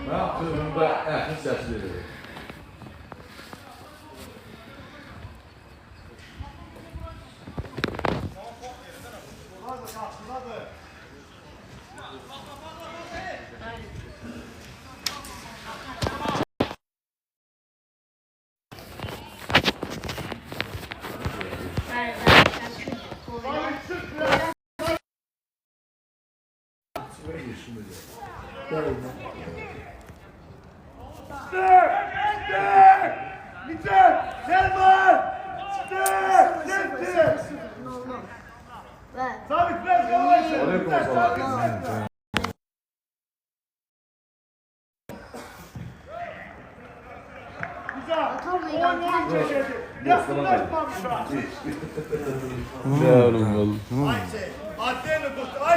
Ne yaptığımda ehli sesli.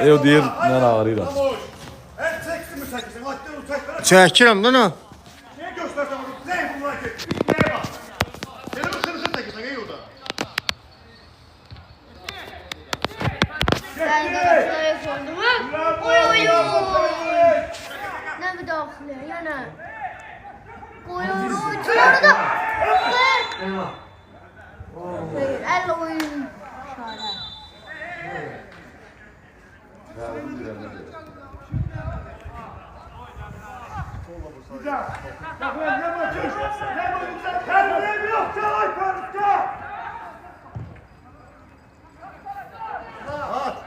Eu diye ne ağrıyor. Çəkirəm də nə? Niye göstersen onu? Ne bunlar ki? Neye bak? Seni bu sırısın tekirsen iyi oldu. Ben de ortaya koydum ha. Oy oy oy. Ne bir daxile yana. Koyuyorum uçuyor da. Hayır, elle oyun. Şöyle. Güzel. Bak lan ne bakıyorsun? Ne bakıyorsun? Kendine yok çalay karıştı. At.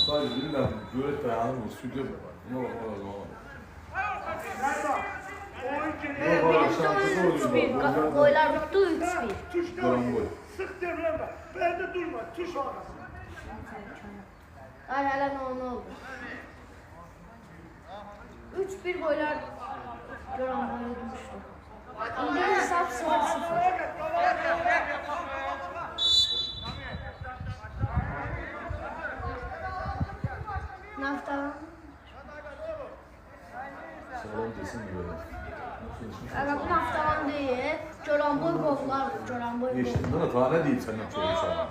Sadece bilmem gölet dayanır mı? Stüdyo mu var? Ne olur ne olur. Goylar bitti 3-1. Tuşlar. Sık devreme. Ben de durma. Tuş arkasına. Ay hala ne oldu? 3-1 goylar Coranboy'a düştü. İndi hesap 0-0. Nafta. Sağlam desin böyle. Evet naftalan değil. Coranboy gollar. Coranboy gollar. Geçtiğinde de tane değil senden çoğu sana.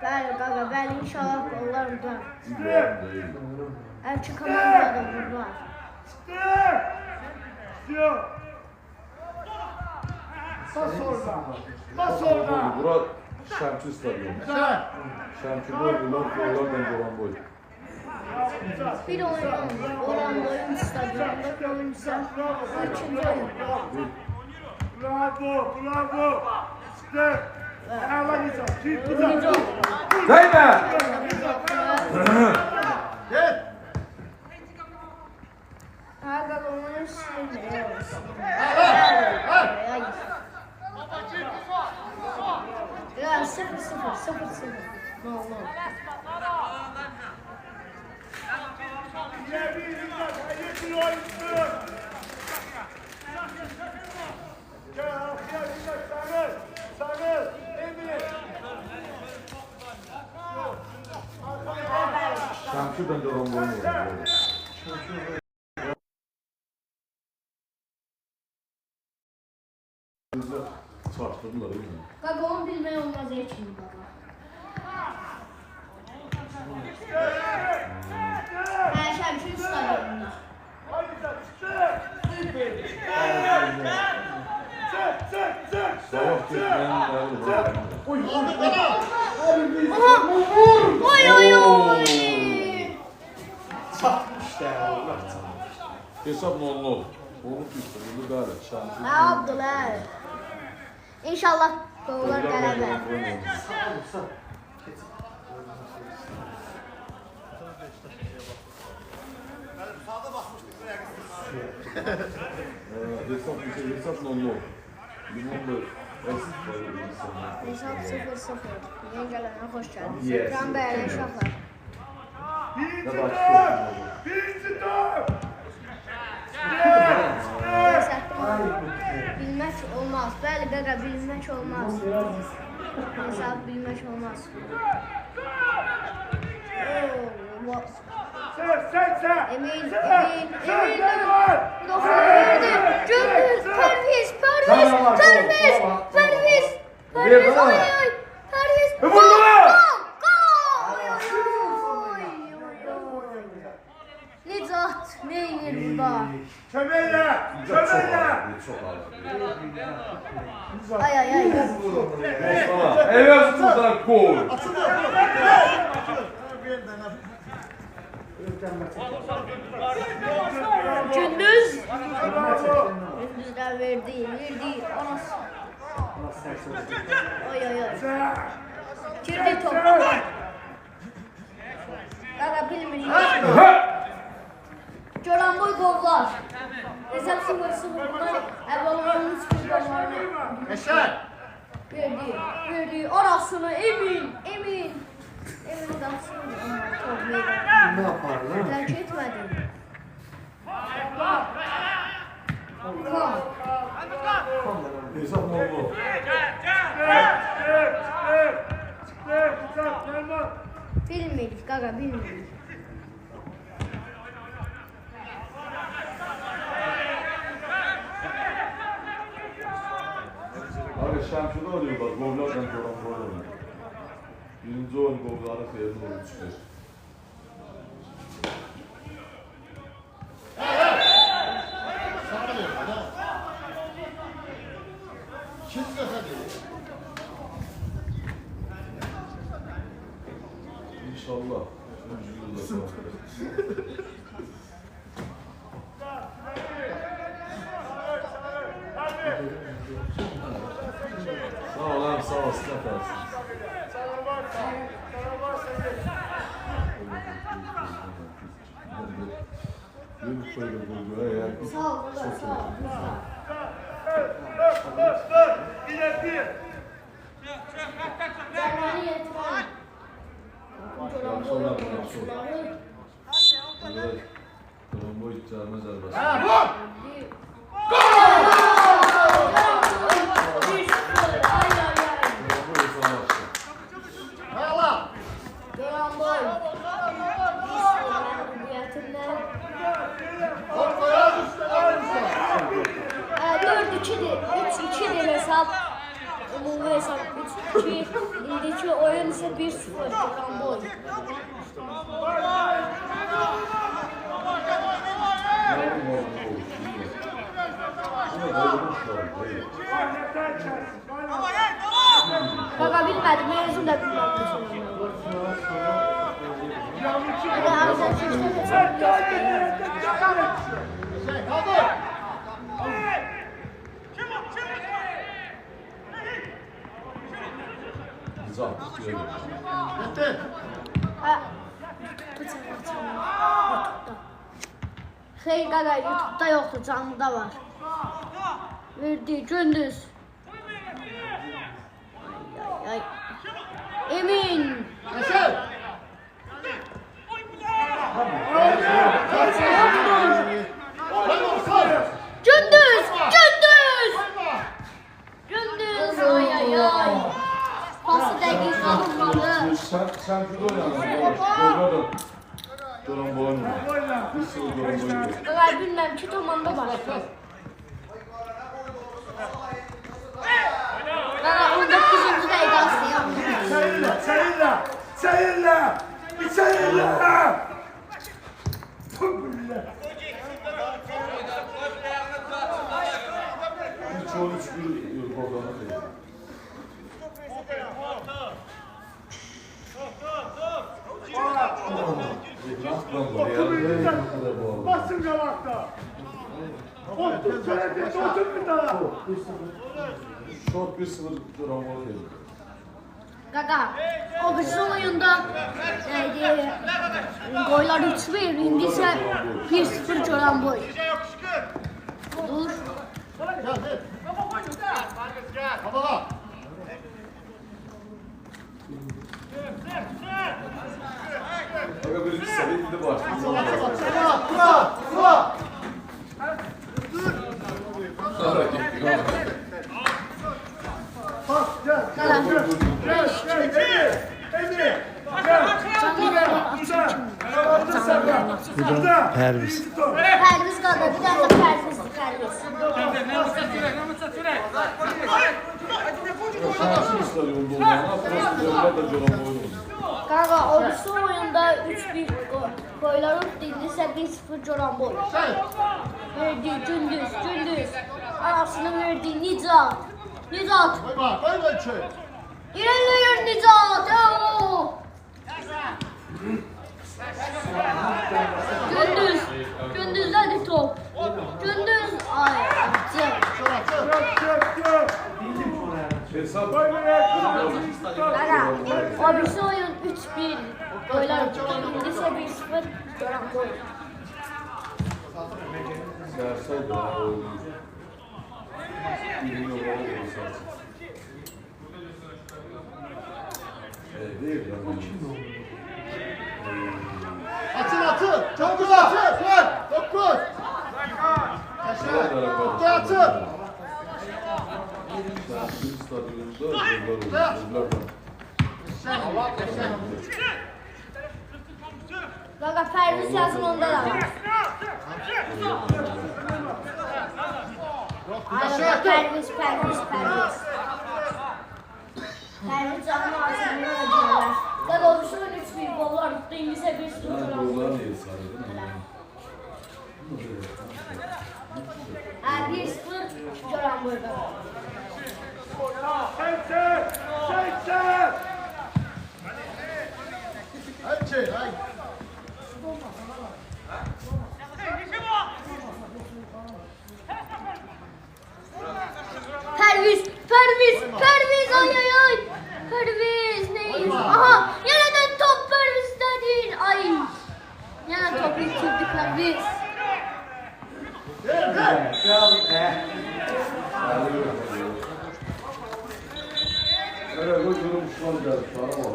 Bəli qaqa, bəli inşallah gollar udar. İbrahim değil. Hər iki komanda da vurdular. Bas orada. Bas orada. Bura Şəmki stadyumu. Şəmki gollardan dolan boy. Bir oyun Coranboy'un stadyumunda oyuncular. Üçüncü oyun. Bravo, bravo. İşte. Hala güzel. Güzel. Zeybe! Gel. Aga onu silmiyor. Ya 0-0. No. Şəmkidən dolan boyun olur. Çarptırdılar değil mi? Qaqa onu bilmək olmaz heç kim qaqa. Şəmşin stadyumunda. Sabah getməyin Oy. Hesab 0-0. Olub üstünlüğü qalib. Şəmki. Nə yapdılar? İnşallah gollar qələbə. Hesap 0-0. Limon da əsit var insanlar. Hesab 0-0. Yengələrinə xoş gəldiniz. Ekran bəyənin uşaqlar. Birinci top! Neyse Bilmək olmaz. Bəli, qaqa, bilmək olmaz. Hesab bilmək olmaz. Emin. Dokun verdi. Gündüz. Perviz. Oy. Perviz. Vurdu lan! Necat, ne inir burada? Çömeyle! Çok ağır. Ay. Evet, buradan gol. Gündüz. Gündüzler verdi. Anası. Ay. Girdi top. Qaqa bilmirik. Göranboy qovlar. Rezəl 0-0 bunlar əvvəllərinin sıfır qollarını Eşer! verdi. Arasını Emin qaçsın. Top verdi. Ne yapar lan? Tərk etmədi. Hesap ne oldu? Bilmirik qaqa, bilmirik. Abi şampiyonu oluyorlar. Gollardan koran gol oluyor. Birinci oyun golları xeyirli oyun çıxır. İnşallah. Üçüncü yılda sonra. Sağ ol abi, sağ ol. Siz atarsınız. Yürü şöyle golü. Eğer Sağ ol, qaqa, sağ ol. Cərməni yetirəm. Sonra Tromboy çağırma zərbası. Tromboy sana açtı. Göranboy. Məğlubiyyətimlə. 4-2'dir. 3-2'dir hesab. Umumi hesab 3-2. İndiki oyun ise 1-0. Göranboy. Qaqa bilmədim, mezun da bilmədim. Qaqa ağzən seçdən hesab Zaten diyor. Xeyr qaqa, YouTube'da yoxdur, canlıda var. Verdi, Gündüz. Ay. Emin. Gündüz. Ay. Pası dəqiq alınmalı. Sen şurada oynadın. Gollardan. Tromboy mu? Bir sürü Tromboy. Qaqa bilməm ki, tomanda var. Qaqa 19-cu dəqiqə asıyam. İçeriyle! Hiç 13 bir gollarına değil. Basın cevapta! 30 senedir 30 bin tane! Şort 1-0 Tromboy değil. Qaqa, o birisi oyunda goylar 3-1, indi isə 1-0 Göranboy. Dur. Baba! Aga bir seviyede başlıyor. Bura! Pərviz. Pərviz qaldı. Bir dənə də Pərvizdir, Pərviz. Şansın stadyumda olmağına prost Qovlar da Coran boyu oynuyor. Qaqa, ordusu oyunda 3-1 qoylar utdu, indi isə 1-0 Coran boyu. Verdi Gündüz. Arasını verdi Nicat. Nicat. Koyma içi. İlerliyor Nicat. Gündüz'dədir top. Gündüz. Ay, Hesap. Qaqa, ordusu oyun 3-1 qoylar utdu, indi isə 1-0 Coran boyu. Sersel de oynuyor. İyi yollara doğru sarsın. Değil lan. Atın. Çok güzel atın. Gol. Dokuz. Atın. Şansın stadyumda Qovlar oynuyor. Qaqa, Pərviz yazın onda da var. Aynen, Pərviz. Pərviz canım ağzını ödüyorlar. Qaqa, ordusu oyun 3-1 qollar utdu, indi isə 1-0 Coran boyu. Qovlar niye sarıdın? 1-0 Coran boyu. Hadi. Pərviz, ay. Pərviz, neyiz? Aha, yeniden top Pərviz'dedir. Ay, yine topu itirdi Pərviz. Evet, o durum şu an geldi. Para var.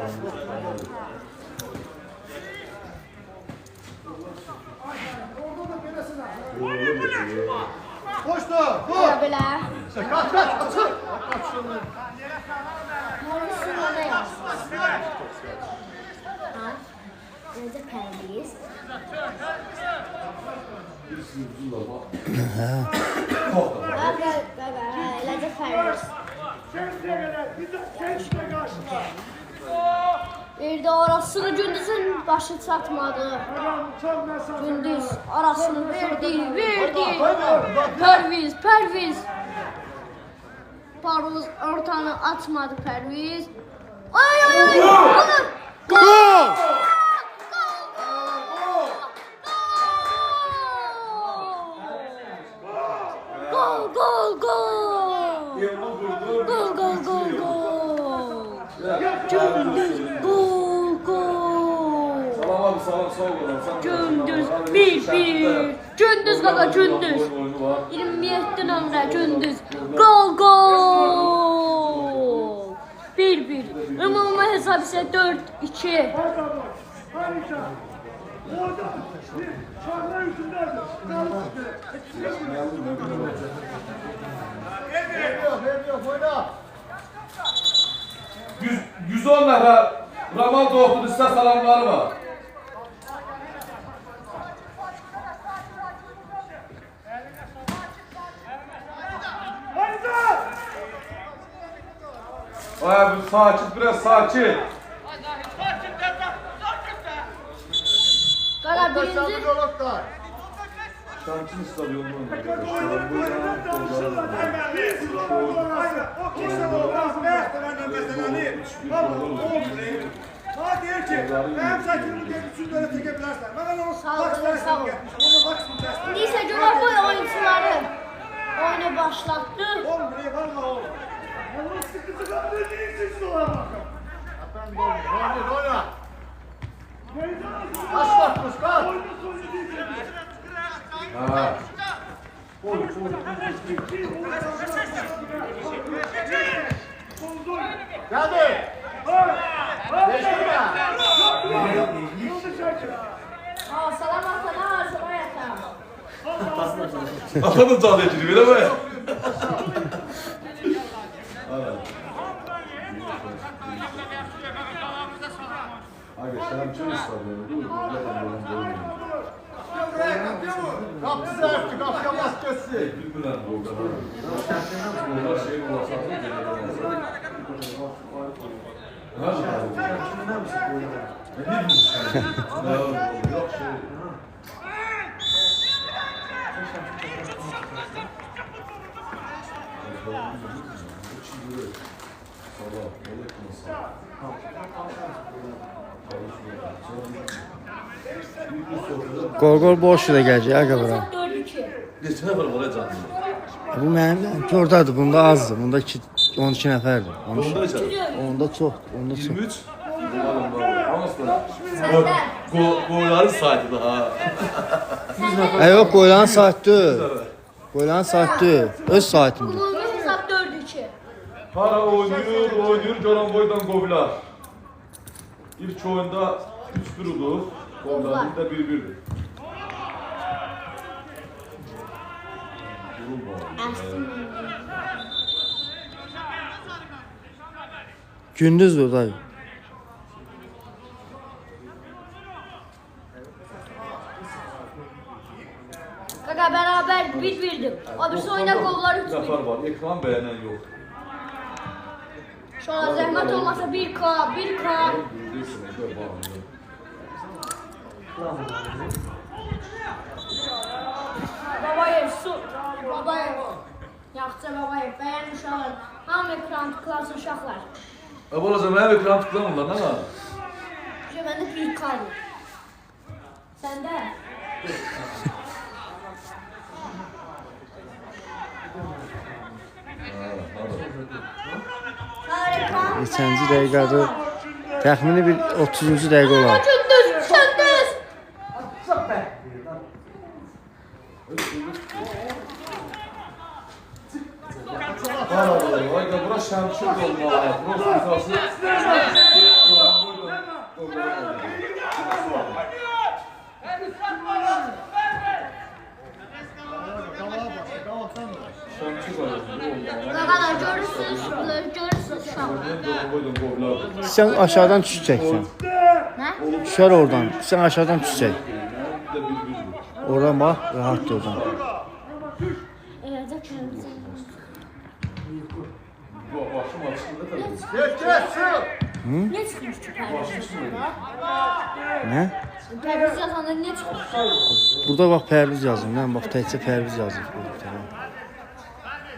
Koştu. Böyle böyle. Kaç. Atın. Morrison'a da yazsın. Ha, önce Pərviz. Bir sürücüyle bak. Eləcə Pərviz. Bir de orasını Gündüz'ün başı çatmadı. Gündüz arasını verdi. Pərviz. Parvuz ortanı atmadı Pərviz. Ay. Gol! Salam sağ olun. Gündüz 1-1. Gündüz qaqa, Gündüz. 27 nömrə Gündüz. Gol. 1-1. Ümumi hesab isə 4-2. Oyna. 110 nəfər Ramal Doğduğun sizə salamları var. Ay bu sakin, biraz sakin. Qaqa birinci. Şansın stadyumda oynuyor. Ha deyir ki, benim sakinim diye bütün böyle tekebilirler. Ben onu Sağ ol. Onu bak şimdi. İndi isə Coran boyu oyuncuları oyunu başlattı. Oğlum buraya varma oğlum. Onun sıkıntı kaldığı değilsin şu dolar bakın. Ben oyna. Kaç bakmış kaç. Ha. Geldi. Değiştirme. Salam atana arzular yatar. Atanın canı ekini öyle mi? Abi şampiyonu stadyumu bu. Kapı sərtdir, qapıya bas geçsin. Bir-birlərini qovlar. Qovlar şey olasaq, Yok şey. Gol boş da gələcək aga bura. 4-2. Neçə nəfər var canlı? Bu mənim ordadır. Bunda azdır. Bunda 12 nəfərdir. Onda neçə? Onda çoxdur. Onda çox. 23. Səndə. Qolların saytı daha. Yox, qoyulan saatdır. Qoyulan saatdır. Öz saatimdir. Ümumi hesab 4-2. Hara oynuyor Goranboy'dan qovlar. İlk oyunda 3-1 udur. Qovlar bir də 1-1'dir. Gündüzdür dayı. Kaka beraber 1-1'dim. Abisi oyuna gollar 3-1. Nəfər var, ekran bəyənən yox. Şu an zəhmət olmasa 1K, 1K. Babayev, su. Babayev. Yaxşı Babayev, bəyən uşaqlar. Hamı ekran tıklansın uşaqlar. Balaca mənim ekran tıklamırlar, nə var? Şu məndə 1K-dır. Səndə? Neçənci dəqiqədir? Təxmini bir 30-cu dəqiqə olar. Gündüz, gündüz. Ayda bura Şəmşir olmalı. Bura sızası. Şəmşir olmalı. Qaqalar görürsünüz, görürsünüz uşaqlar. Goranboy'dan qovlar. Sən aşağıdan düşəcəksən. Nə? Düşər oradan. Sən aşağıdan düşəcək. Bir də 1-1'dir. Oradan bax, rahatdır oradan. Evdə kəndisi. Başım açıldı da. Geç, sür. Ne çıxmış ki pərviz? Nə? Pərviz yazanda ne çıxmış? Burada bax pərviz yazılır. Mən bax təkcə pərviz yazılır.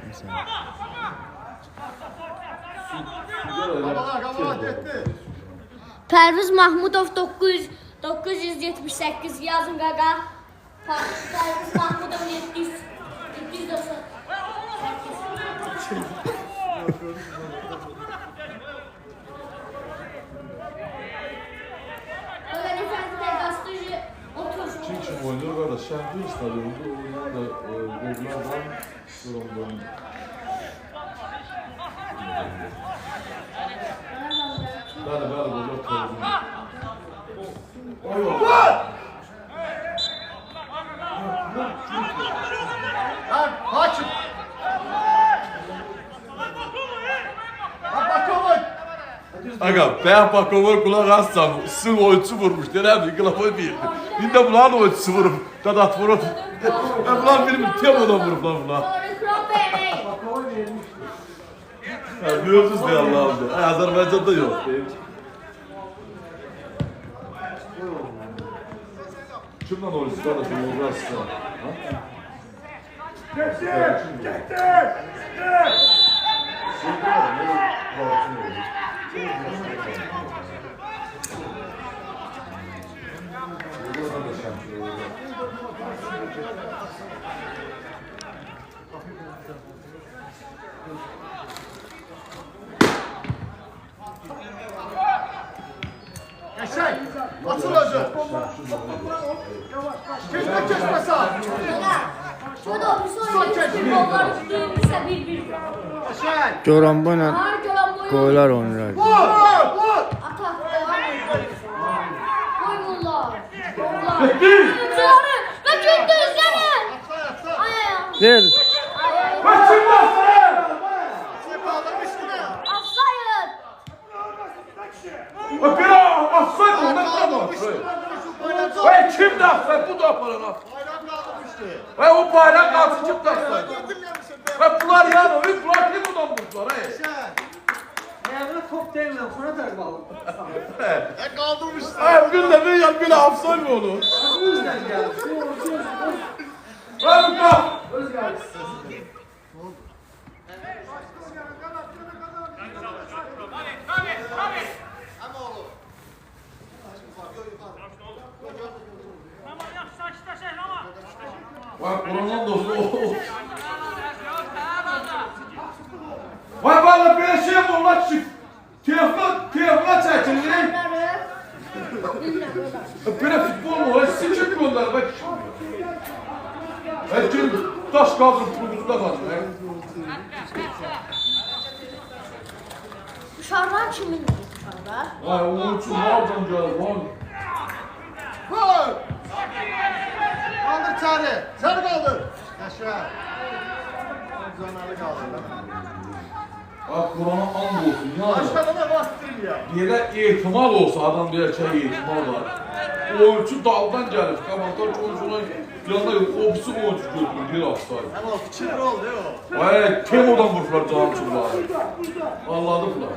Neyse. Qabalar getdi. Pərviz Mahmudov 978 yazın qaqa. Pərviz Mahmudov 798. Qaqa ne fərqdə qastıcı 30. Kim oynuyor qardaş? Şəmşir stadionunda oynayan da qovlar var. Goranboy'un. Bəli, qovlar toyuyor. Hakim. Bakovoy. Aga, Bəyah Bakovur qulaq assam, sizin oyuncu vurmuş, deyirəm, qılafoy deyildi. İndi bunların oyuncusu vurub, dadat vurub. Bunlar bilmir, Temo'dan vurublar bunlar. Ekran beğenin. Biliyorsunuz ne Allah'ımdır. Azerbaycan'da yok. Kimden oyuncusu kardeşim, Uğur Aslan? Eşek. Açıl özü. Geçme sağ. Şurada bir sonraki gollar üstüyümüzse 1-1. Eşek. Goranboyla Ağır gören boyu. qoylar oynayır. Vur. Atak devam ediyor. Koyunlar. Gollar. Oyuncuları ve gündüzleri. Ay ay. Ver. Ay ay. Offside ondan kalma. Vay kim taksaydı? Bu da aparan at. Bayram kaldırmıştı. Vay o bayrak kalsın kim taksaydı? Getirmemişsin be. Vay bunlar yani o bunlar kim adamlar he? Ayağına top değme, sonra da kalın. Kaldırmışsın. Ay bugün de bir hafsa mı olur? Bizden geldi. Vay bu da. Öz geldi. Vay koronanın dostu. Vay bana bir şey mi onlar çık? Tiyafla çekilir. Böyle futbol mu? Öyle sıçık mı onlar? Bak şimdi. Herkes taş kaldırıp kurulunda kaldı. Uşaqlar kimin uşaqlar? Vay onun için ne yapacağım canım? Vay. Gol. Kaldır Çağrı. Çağrı kaldır. Aşağı. Zanarı kaldır. Bak korona and olsun ya. Başkanı da bastırın ya. Yere ihtimal olsa adam bir şey ihtimal var. Oyuncu daldan gelir. Kamantar oyuncular yanında yok. Opsi oyuncu götürür. Bir hastaydı. Ama küçük gol değil o. Vay Temo'dan vurdular canımcılar. Anladık lan.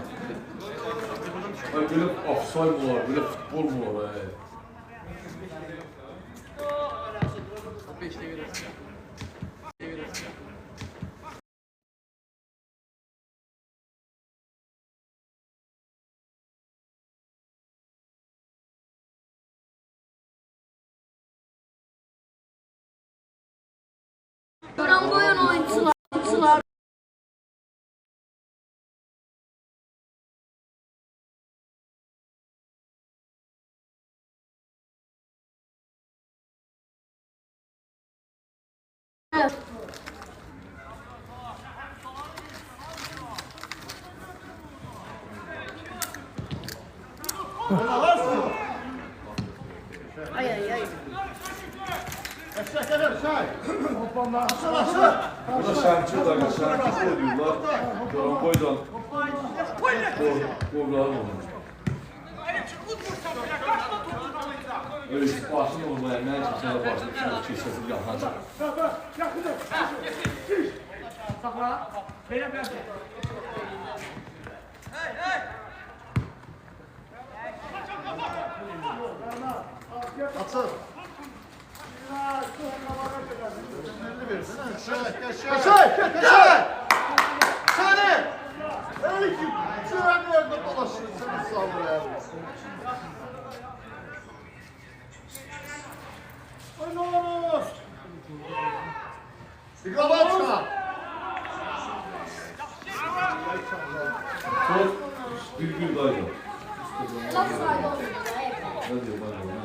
Vay böyle offside mu var? Böyle futbol mu var? Goranboyun oyuncular. Ay ay ay. Aşağı kadar aşağı. Aşağı aşağı. Burada şarkı da şarkı koyuyorlar. Karamboydan. Kovlar mı? Öyle başını olmaya ne çıksa başını şarkı sesi yapacak. Atıl. Aşağı. Sani. Öyle ki. Şuranın önünde dolaşıyor. Seni sağlıyor ya. Oynuyoruz. Bir kafa çıkar. Çok bir daha yok. Nasıl oldu? Ne diyor bana?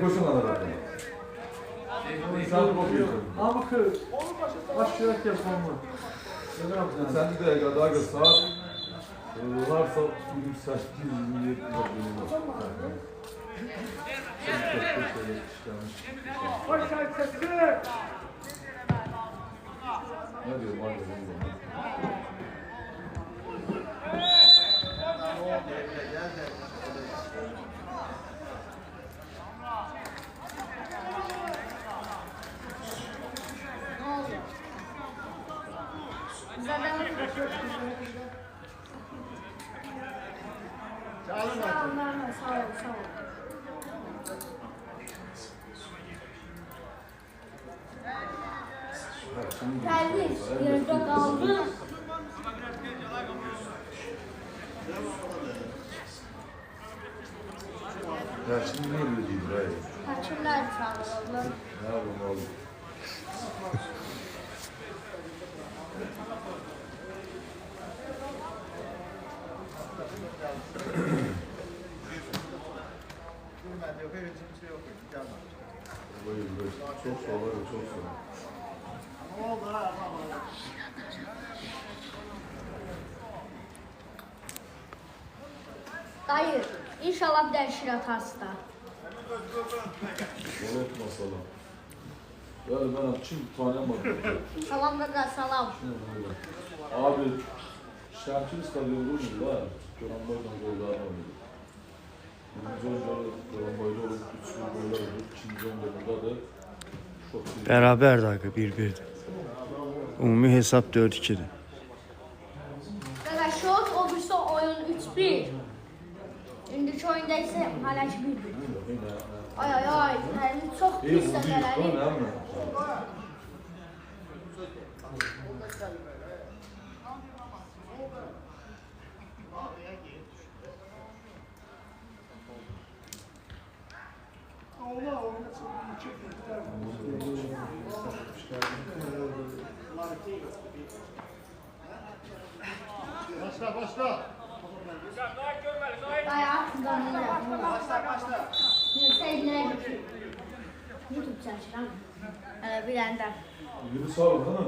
Koşun adamlar. Sen bakıyorsun. Abi kır. Başlıyor ki yapalım. Ne yapacaksın? Sen de daha saat varsa 28 27 ne diyor var Sağ ol. Gelmiş, yerde kaldı. Ya şimdi ne öyle değil buraya? Kaçırlar çağırıyorlar. Ne yapalım oğlum? Yok evet kimse yok. Gelmez. Böyle çok sonra çok sonra. Ne oldu ha? Dayı, inşallah dəyişir atası da. Unutma sana. Yani ben kim tanıyamadım. Salam qaqa, salam. Abi Şəmkir stadionu vurmurlar. Göranboyla gollarını oynadı. Birinci oyuncu Göranboyla olub 3 gollar olub. İkinci oyunda da çok iyi. Bərabər dəqiqə 1-1. Ümumi hesab 4-2-dir. Qaqa, şut, o birisi oyun 3-1. İndiki oyunda isə hələ ki 1-1. Ay ay ay, çox pis səfərləri. Başla başla. Dayak, başla. Seyirlər. YouTube çəkirəm. Bir dənə də. Yürü sağ ol, değil mi?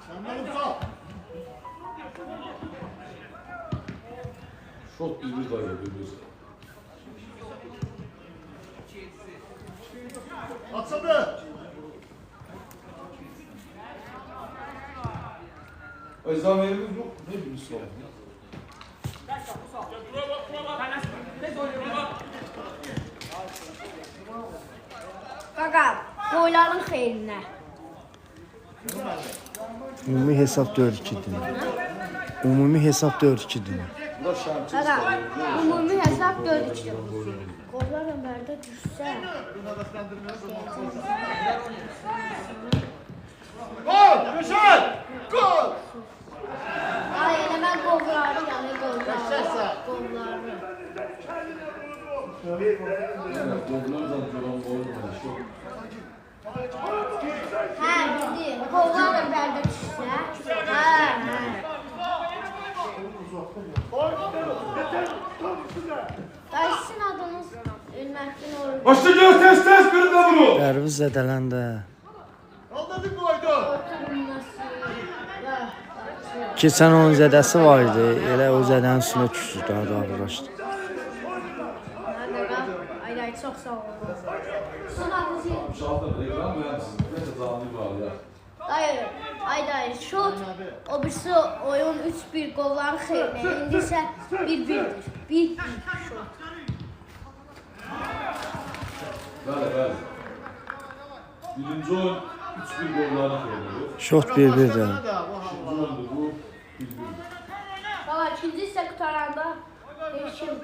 Senden uzak. Çok bir dayı bir. Atsadı. Zamerimiz yok. Ne bileyim sağ ol. Qaqa, boyların xeyrinə. Ümumi hesab 4-2-dir. Ümumi hesab 4-2-dir. Bunlar Şəmkir Qaqa, stadionu. ümumi hesab 4-2. Qollar ömərdə düşsə. Gol! Köşen! Gol! Ay, eləmə qolları, yəni qolları. Qolları. Gollardan Göranboy oynadı. Hə, bildim. Qollar ömərdə düşsə. Hə. Dayı, sizin adınız Ülməkdin olur. Başla gör tez bir de bunu. Dərviz zədələndə. Kaldırdık bu oydu. Oturulması. Keçən onun zədəsi var idi. Elə o zədənin üstünə düşdü, daha da ağırlaşdı. Ay, çox sağ olun. Sizin adınız yerim. Şaltın ekran mühendisliği. Neyse zanlı var ya. Dayı, ay, şut. O birisi oyun 3-1 qolların xeyrinə. İndi isə 1-1-dir. 1-1 şut. Bəli. Birinci oyun 3-1 gollarını koyuyor. Şot 1-1-dir. İkinci oyunda bu 1-1. Valla ikinci isə qutaranda değişim.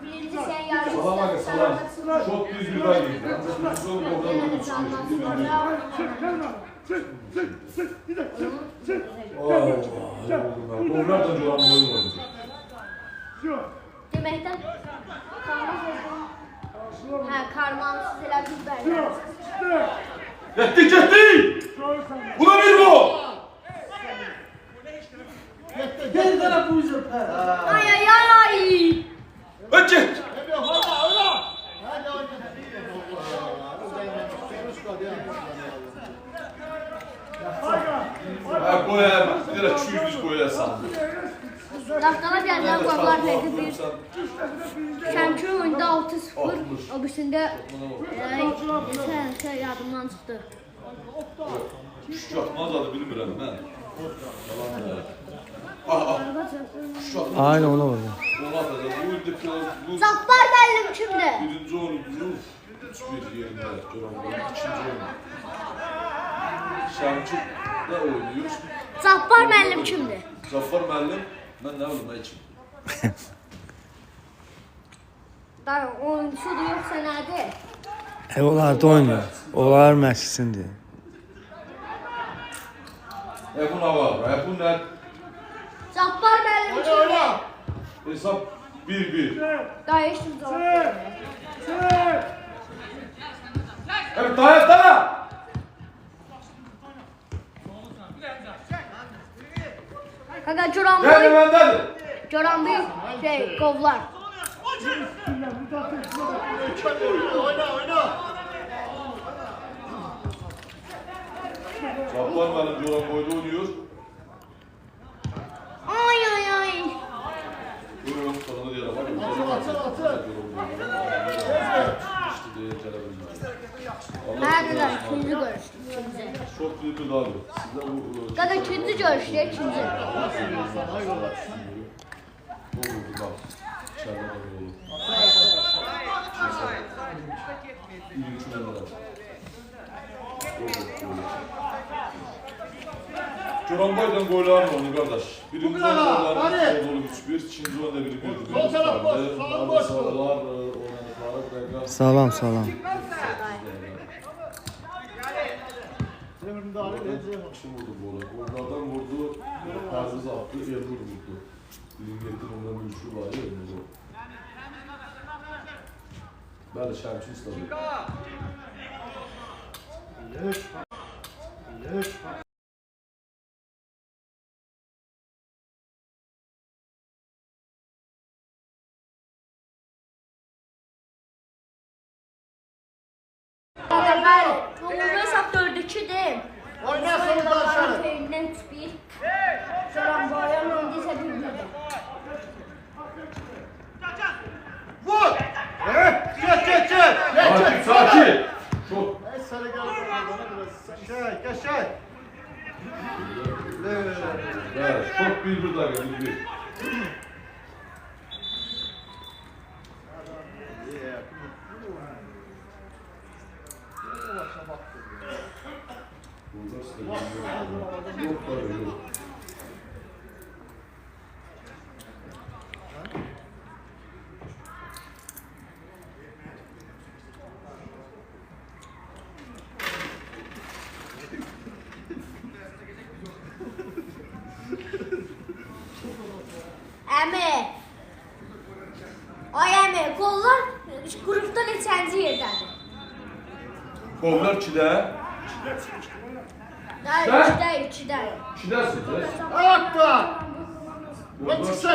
Birinci sən yarı Salam aga salam. Şot 1-1'den girdi. Ancak birinci oyun gollarını 3-1. Gollardan Göranboy oynadı. Deməkdən karmansız elə bir bərlər. Yetti! Bu da bir bu! Gel sana bu yüzden. Ay ay ay! Öcek! Hadi oyna. Ha koyar bak. Bir de 200 koyar sandım. Daftara gələn qollar nədir bir? Şəmkir oyunda 6-0, o birisində sən yadımdan çıxdı. Şuş atmaz adı bilmirəm mən. Aynen ona var. Onu atacaq. Bu ildeki bu Cabbar müəllim kimdir? birinci oyunu 3-1 yerində Göranboy. İkinci oyun. Şəmkir də oynuyor. Cabbar müəllim kimdir? Zaffar müəllim, mən nə bilim, kim? Dayı, oyunçudur yoxsa nədir? Onlar da oynuyor. Onlar məşqçisindir. Bu nə var? Bu nə? Cabbar müəllim kimdir? Hesab 1-1. Dayı, heç kim cavab vermir. Evet, dayatsana! Qaqa, Gel məndədir. Göranboy qovlar. Oyna. Cabbar müəllim Goranboyda oynuyor. Ay. Buyurun, sana da yara var. Atın. Nereden? İkinci görüştüm. İkinci. Çok büyük bir dağılıyor. Sizde bu... Zaten ikinci görüştü. İkinci. Doğru, bak. İçeride de olur. İyi üçüne Goranboy'dan goylarım onu kardeş. Birinci oyunlardan Anadolu 3-1, ikinci oyunda biri bir sağlar, oynadıkları Salam. Kim vurdu bu arada? Gollardan vurdu, Perviz attı, Elvur vurdu. Birinci onların üçlü var ya, Elvur. Ben de şarkı istedim. Bəli, ümumi hesab 4-2-dir. Oyna sonundan aşağı. Feyrindən 3-1. Goranboyun indi isə 1-1. Vur! Geç! Sakin! Çok. Sana gel bakalım biraz. Şey. Evet, çok bir dakika, bir. Yok böyle yok. Əmi, qollar qrupda neçənci yerdədir? Qollar 2'də. Hayır, 2'də. 2'dəsiniz. Ayakta! Qollar Çıksın!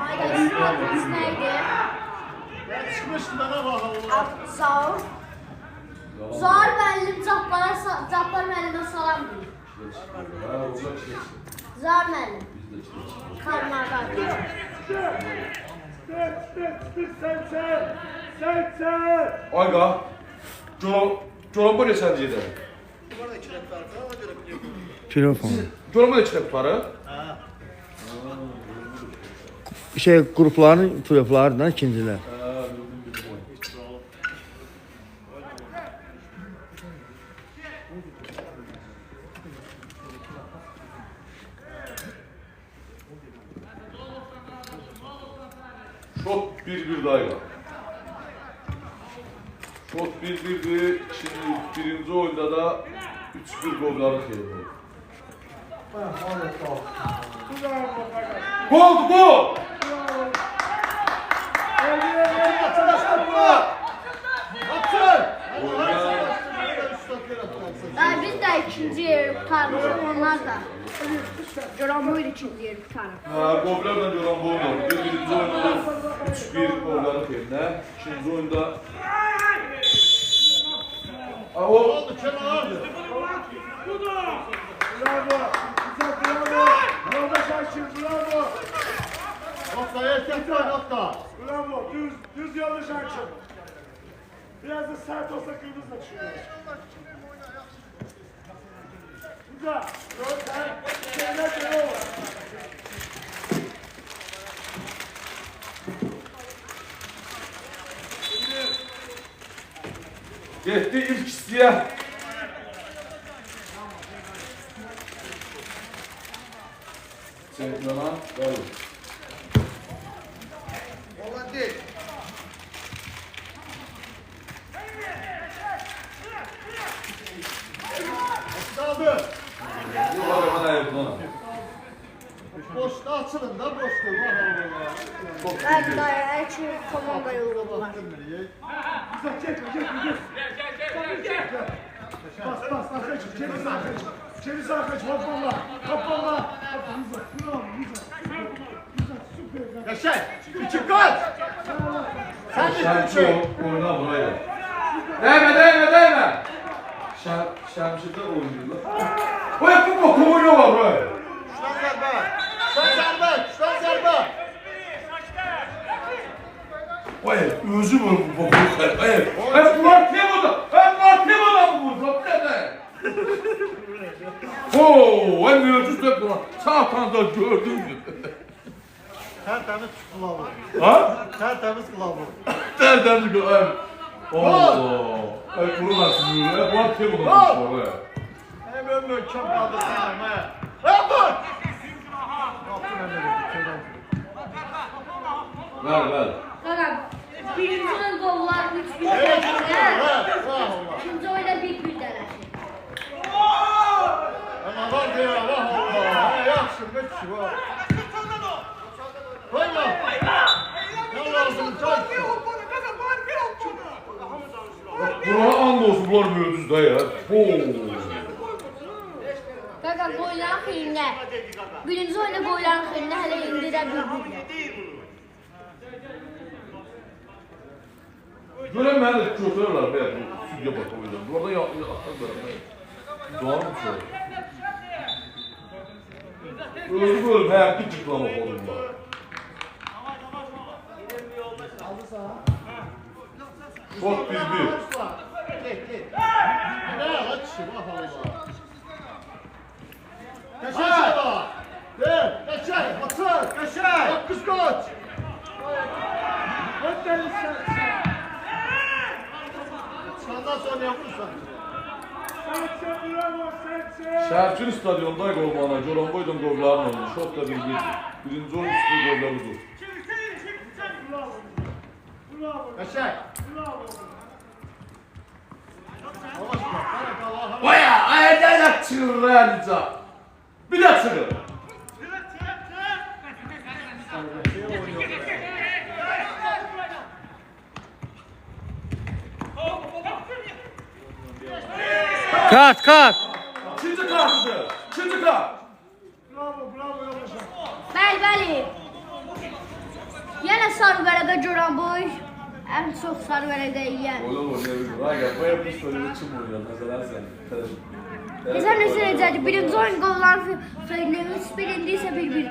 Aydın, neydi? Ben çıkmıştım bana bakalım. Sağ ol. Zuhal müəllim Cabbar müəllimə salam deyir. Zuhal müəllim. Karmardan. Ayqa, Goranboy neçənci yedə? Telefon. Goranboy neçə tutarı? Qrupların playofflarından ikincilər. Şot 1-1 dayla. Şot 1-1'di. Şimdi birinci oyunda da 3-1 golları xeyirli. Gol! Biz də ikinci yeri tutarmışıq, onlar da. Goranboy ikinci yeri tutarıq. Gollardan Goranboy oldu. Birinci oyunda 3-1 golları xeyirli. İkinci oyunda... O... Oldu kenardı. Bravo Şakir, bravo. Nokta erkek var nokta. Bravo, düz yolu Şakir. Biraz da sert olsa kırmızı çıkıyor. Güzel. Şeyler de o. Getdi ilk istiyə. Çempiona, bəli. Olan değil. Kaldı. Yox, mən ayırdım. Boşta açılın da boşta. Çok Bəli, dayı, iki komanda yollular. Güzel, çek. Bas, arkaya çık, çevir sağa kaç. Çevir sağa kaç, hop bomba. Güzel, bravo, güzel, süper. Eşek. İki kaç. Sen de Şemsi şey. oyna buraya. Değme. Şemsi'de oynuyorlar. Bu boku oynuyorlar buraya. Şuradan zerbe. Şuradan zerbe. Vay, özü var bu boku. Hep bunlar temadan bu vurdu. Oo, en mevcut hep bunlar. Sağtanda gördün mü? Tertemiz kılavuz. Ha? Tertemiz kılavuz. Tertemiz kılavuz. Allah. Ay bunu nasıl yürüyor? Bunlar temadan sonra. Hem ömür kim kaldı sana mı? Yapın! Yapın ömür. Ver. Qaqa, birincinin qollar 3-1 Evet, dərəcə. İkinci oyunda 1-1 dərəcə. Ama var diye Allah Allah. Yapsın ne kişi var. Koyma. Ne lazım çay. Buna and olsun bunlar mövcud da ya. Qaqa, qoyların xeyrinə. Birinci oyunda qoyların xeyrinə hələ indirə 1-1. Görən mənə də götürürlər be, bu südya bak oyundan. Bunlardan yaxınlar. Doğru mu söylüyor? Özü bölüm, həyatlı çıklamaq olurlar. Çok 1-1. Ne lan kişi var Allah. Kaşay baba. De, kaşay, atır, kaşay. Bak kız koç. Senden sonra yapırsan. Şəhərçin stadionda qolmana, Goranboydan qolların olmuş. Şot da 1-1. Birinci oyun üstü qollar udur. Kaşay. Baya, ayda çıkır realica. Bir de çıkır. Kat. İkinci kartı. İkinci kart. Bravo yoldaşım. Bəli. Yenə sarı vərəqə Goranboy. Ən çox sarı vərəqə yiyən. Oğlum oynayabilir. Aga, bu yapmış böyle kim oynuyor? Mesela sen. Bizə necə necədir? Birinci oyun qolların xeyrinə 3-1, indi isə 1-1-dir.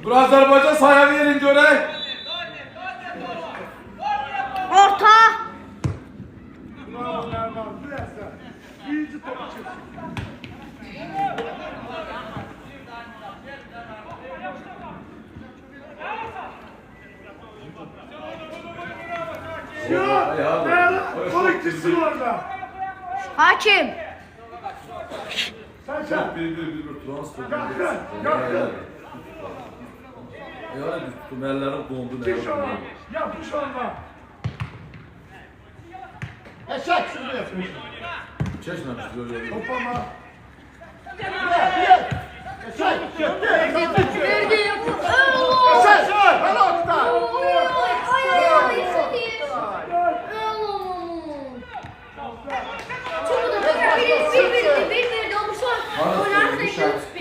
Dur Azerbaycan sahaya verin görək. Orta. Bravo Erman. Biraz da. İyice topu çeksin. Ya, değerli kolektifsin orada. Hakim. Sen. Çok bir transfer. Yakın. Yani biz tuttum ellerim dondu. Diş ona. Yapış ona. Eşek şimdi yapıyorsun. Çeşmemiş böyle. Topama. Eşek. Verdi. Eşek. Hala orta.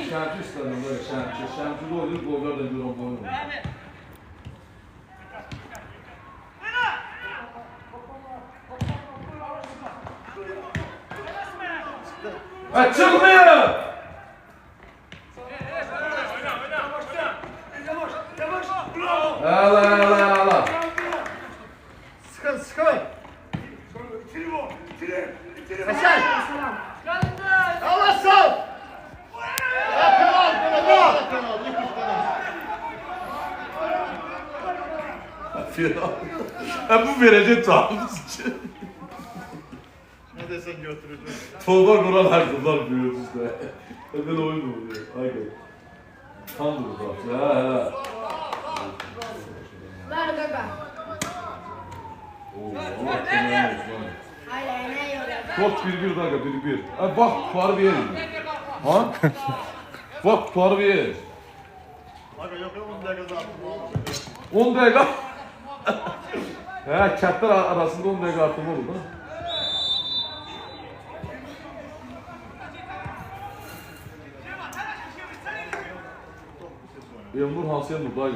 Şemsi istedim böyle Şemsi. Şemsi de oynuyor, gollar da Goranboy oynuyor. Açılmıyor! Yavaş. Bravo. Ala. Sıkın. İtiri bu. İtiri. Eşek. Allah sal. Penal. Yıkış penal. Bu verecek tahmiz için. Ne desen götüreceğim. Tolga Nuran her zaman büyüyor işte. Öyle oyun mu oluyor? Haydi. Tam dur bak. Ha. Ver qaqa. Oo, Allah temen olsun. Hayır, nə yox. Top 1-1 dakika 1-1. Bak tutarı bir Ha? Bak tutarı bir Aga yok 10 dakika zaten. 10 dakika. He, kətlər arasında 10 dakika artım oldu da. Elnur hansıya durdu ay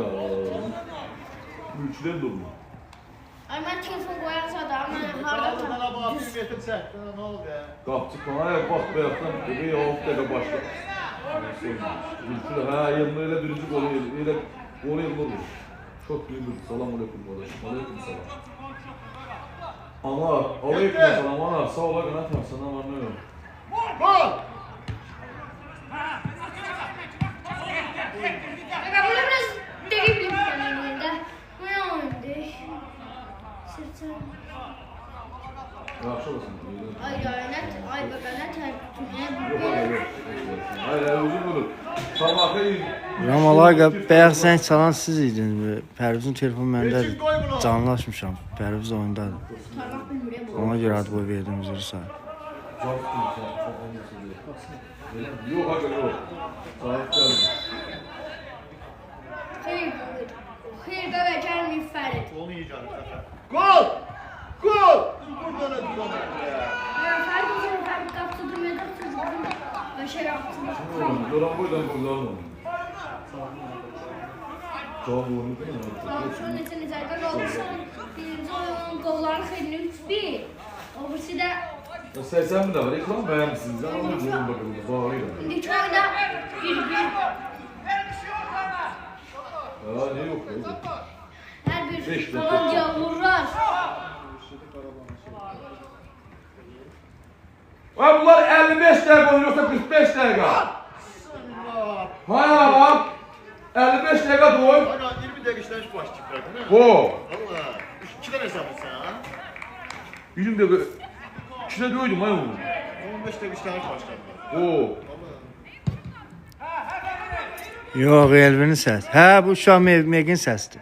Mülküden durdu. Ay mən telefon qoyarsa da, mən Hadi harada bana bak bir getir çek. Ne oldu ya? Qapçı bana bak bayaqdan dedi, yox dəqiqə başla. Mülküdə, hə, Elnur elə birinci qolu, elə qolu Elnur vurdu. Çok büyük bir salam aleyküm kardeşim. Aleyküm selam. Ana, aleyküm selam ana. Sağ ola qanat yapsana ama ne yok. Gol! Aga bunu biraz deliyim kendimde. Bu ne oyundu? Sırtım. Yaxşı olasın. Ay baba ne Yok hayır yok. Hayır hayır uzun olur. Sabahı iyi. Ramalaqa bayaq zəng çalan siz idiniz. Pərvizin telefonu məndədir. Geçin koy bunu. Canlaşmışam. Pərviz oyundadır. Ona görə ad boy verdim üzrü sağ. Yok hayır yok. Sahip geldim. Xeyr baba gəlməyib Fərid. Onu yiyeceğim. Gol! Gol! Buradan ötürüm ya. Fərid qapıda durmaya çocuklarım. Başa yaptım. Duran boydan kurtarma. Cevap oyunu değil mi? Sonra neçə olursan, birinci oyunun qolları xeyrini 3-1. O birisi də 80 bin de var. İkram beğenmişsiniz. Ama ne diyorum bakalım. Bağırıyor. İndiki oyunda 1-1. Ya ne yok ya? Hər bir Beş dakika. komandaya vururlar. Ha bunlar 55 dakika oynuyorsa 45 dakika. Hayır bak. 55 dakika da oyun. Aga 20 dakika işten şu baş çıkar değil mi? O. Valla. 2 tane hesabı sen ha? Bizim de içine dövdüm hayır oğlum. 15 dakika işten şu başladı. O. Yox, Elvinin səs. Hə, bu uşaq Megin səsdir.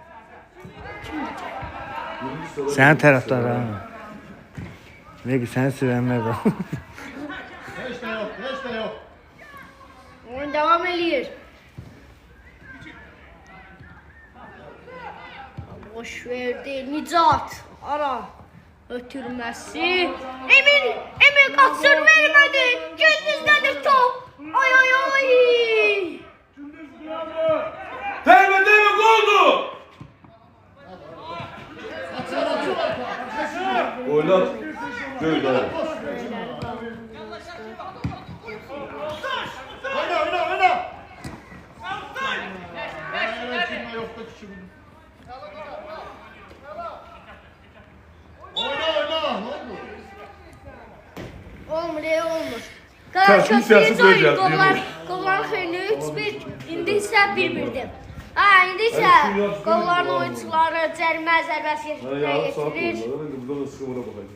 Sənin tərəfdarı ha. Megi səni sevənlər var. Hiç de yok, hiç de yok. Oyun devam ediyor. Boş verdi Nicat. Ara. Ötürməsi. Emin qaçır vermədi. Gündüzdədir top. Ay ay ay. Değme değme goldu. Oynar. Dövdü abi. Oyna, oyna, oyna. Kimle yok da küçük. Oyna, oyna. Ne oldu? Olmur, olmur. Tersin siyasi böleceğiz, değil mi? Qolların xeyrini 3-1, indi isə 1-1'dir. Ha, indi isə qolların oyunçuları cərimə zərbəsi Yarım saat yetirir. oldu. Ben de buradan ısıkımına bakayım.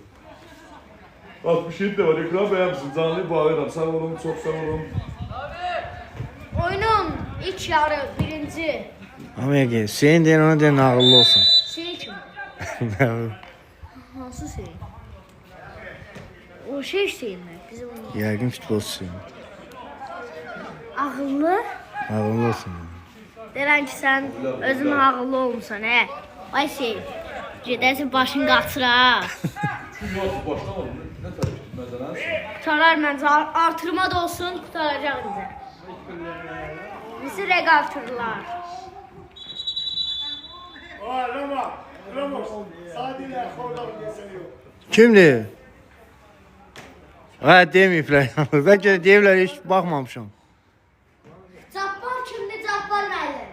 67 de var. Ekran beğenmişsin. Canlıyı bağlayalım. Sağ olun. Çok sağ olun. Oyunun ilk yarı birinci. Amma Megi, Hüseyin deyən ona deyən ağıllı olsun. Şey kim? Hansı şey? O şey mi? Bizim onun. Yəqin futbolçusu. Ağıllı. Ağıllı olsun. Deyirəm ki, sən özün ağıllı olmuşsan, hə? Ay şey, gedərsin başın qaçır, ha? Çünkü nasıl başlamadı? Ne tabii mesela? Qutarar məncə, artırma da olsun, qutaracaq bizə. Bizi rəqabtırlar. Aa Ramos. Sadece kollarım geçeniyor. Kimdir? Hə, deməyiblər. Bəlkə də deyiblər, heç baxmamışam. Cabbar kimdir, Cabbar müəllim?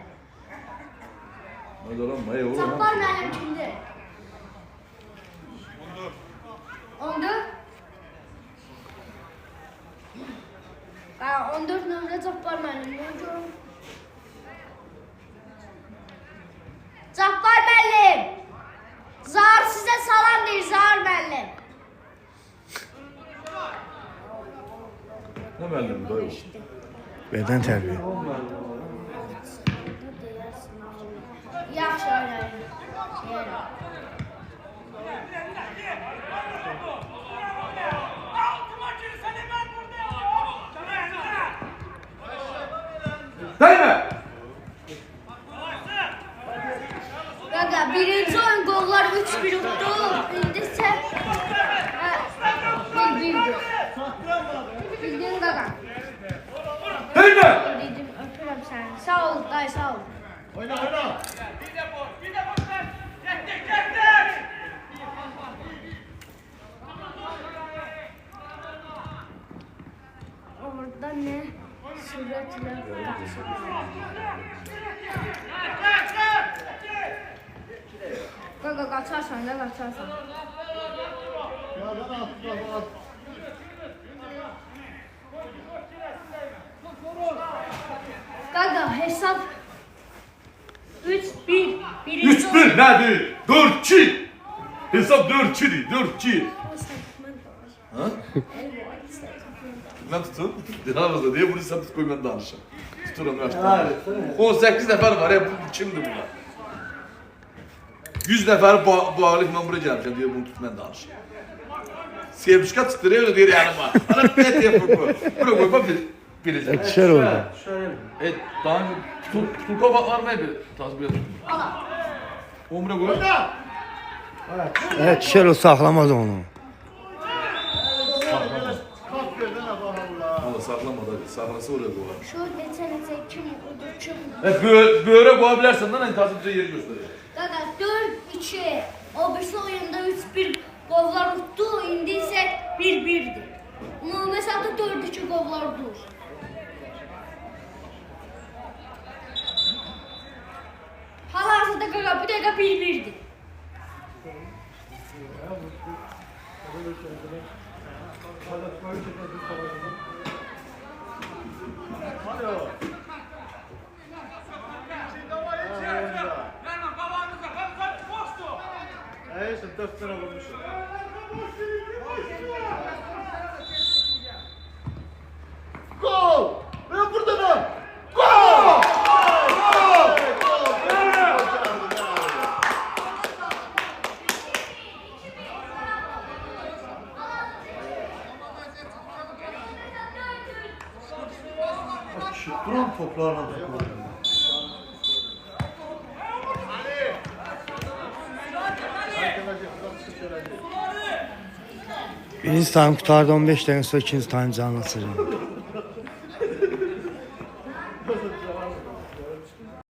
Hadi lan maya oğlum. Cabbar müəllim kimdir? 14. Ha, 14 nömrə Cabbar müəllim. Cabbar müəllim! Zar sizə salam deyir, Zar müəllim. Ne müellim dayı? Bədən tərbiyə. Yaxşı oynayın. Değme! Qaqa, birinci oyun qollar 3-1 utdu. İndi isə 1-1'dir. Bildin qaqa. Değme! Dedim, öpürəm səni. Sağ ol, dayı, sağ ol. Oyna oyna. Orada ne? Süratler Gaga kaçarsan da kaçarsan. Yerden at. Gaga hesap 3-1. 3-1 nədir? 4-2. Hesab 4-2'dir, 4-2. Ha? Mən tutun. Dinamızda diye bunu sen tut koy ben danışım. Tuturum ben. 18 nefer var ya, bu kimdir bunlar? 100 nefer bağlı ben buraya gelmişim diye bunu tut ben danışım. Sevmişka çıktır öyle diyor yanıma. Ana ne diye bu? Buraya koy bak bileceğim. İkişer oldu. Daha tutulka var mı bir tasbih et. Omre koy. Oyna. Evet, ikişer o saklamaz onu. Kalk yerden Allah Allah. Allah saklamadı. Saklası oraya koy. Şu neçə kim odur kim? Böyle koyabilirsin lan en tasbihçe yeri gösteriyor. Gaga 4-2. O birisi oyunda 3-1 qovlar utdu. İndi isə 1-1'dir. Ümumi hesabda 4-2 qovlar dur. Hal-hazırda Gaga bir dəqiqə 1-1'dir. Hadi o. Neyse 4 tane vurmuşum. Gol! Ve burada da gol! Gol! Duran toplarla da Birinci time qutardı, 15 dəqiqə sonra ikinci time canlı açacağım.